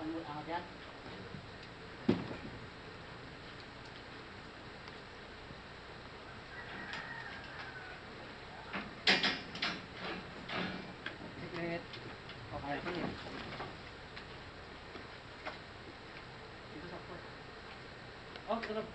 Angat yan. Sikret. Okay, ito yun. Dito sa pot. Oh, tulog.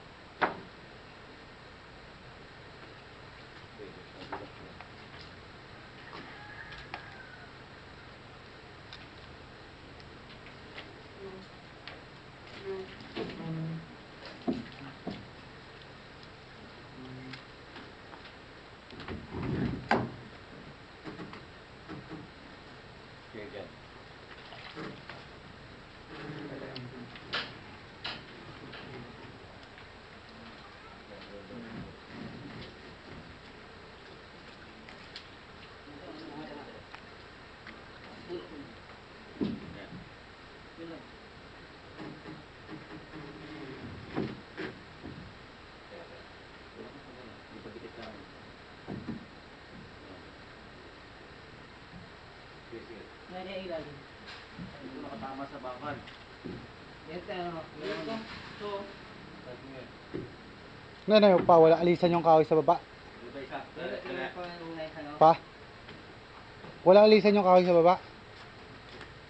Ngayon yung ilalim. Ito nakatama sa bakal. Ito ano? Ito. Ngayon pa, wala alisan yung kahoy sa baba. Ito isa. Pa? Wala alisan yung kahoy sa baba.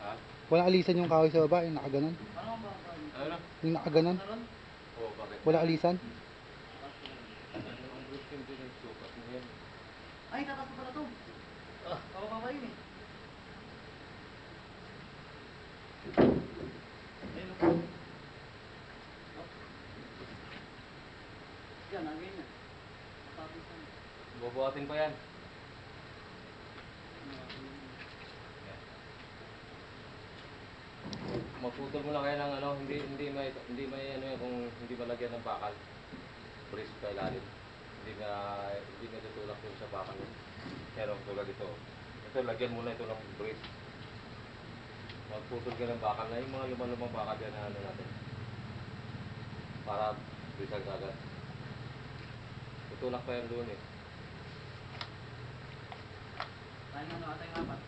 Ha? Wala alisan yung kahoy sa baba, yung nakaganon. Ano ba? Ano? Yung nakaganon. Oo, bakit? Wala alisan. Ay, tatas pala to. Kawakawa yun eh. Yan, ang ganyan. Bubuhatin pa yan. Magputol mo lang kaya ng ano, hindi may ano yan kung hindi malagyan ng bakal. Brace pa ilalim. Hindi na tutulak yung sa bakal. Pero tulad ito. Ito lagyan mo na ito ng brace. Magputol ka ng bakal na yung mga lumang bakal yan na ano natin. Para bisag agad. Tutulak pa yan doon eh. Tayo nga na atay apat.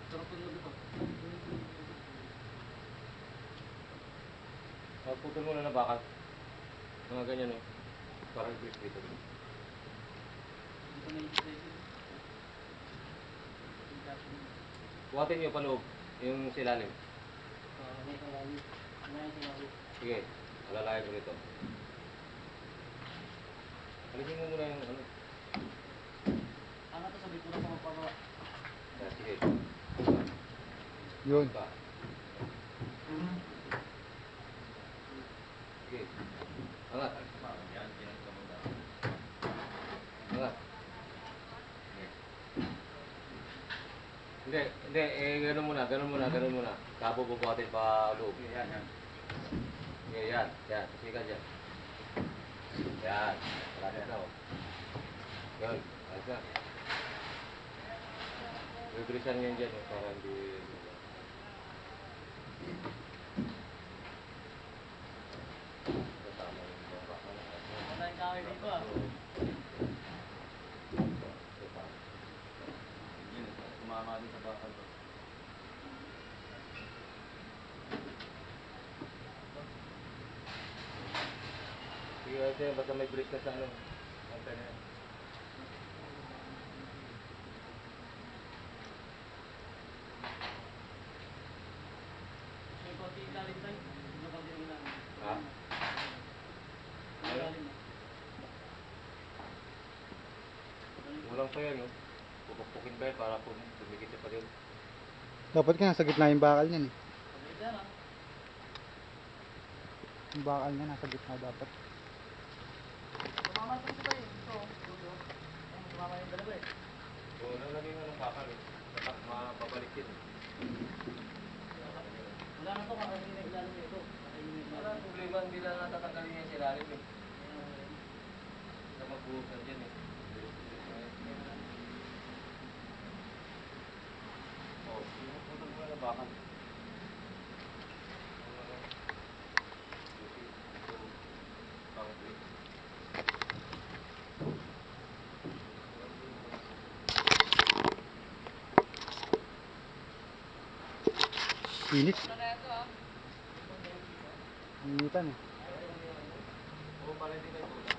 Turok ko dito. Magputol mo na ng bakal. Mga ganyan o. Parang brace dito. Dito na yung dito. Buhatin nyo paloob. Yung silalim. May kawali. May kawali. Sige. Alalayan ko rito. Alisin mo muna yung ano. Angat to sabi ko na pa magpagawa. Sige. Yun. Pa. Sige. Angat. Angat. Hindi, ganun muna. Kabo bubuhatin pa loob. Yan. Pasikan dyan. Yan. Malapit na o. Yun. Ayos na. Bibilisan nyo dyan para hindi... Wala yung kawali dito ah. Tumama din sa bakal. Sige, ito basta may brace ka sa ano. Antay na yan. May konti ilalim tayo. May konti ilalim. Ha? Ilalim na. Kulang pa yan, no? Pupukpukin ba yan para tumigit pa din? Dapat ka nasa gitna yung bakal niyan eh. Sabi dyan ah. Yung bakal niya nasa gitna dapat. Tumama ito sila eh. Ito. Tumama yung dalawa eh. So, nalagay nga ng bakal eh. Mapabalik yun. Wala na ito kakasin na ilalim nito. Wala problema, hindi na natatanggalin yung silalim eh. Sa magbuhusan dyan eh. Oh, pupunta mo na ng bakal. Init. Ano na ito ah? Initan eh. Oo, para hindi kayo tulad.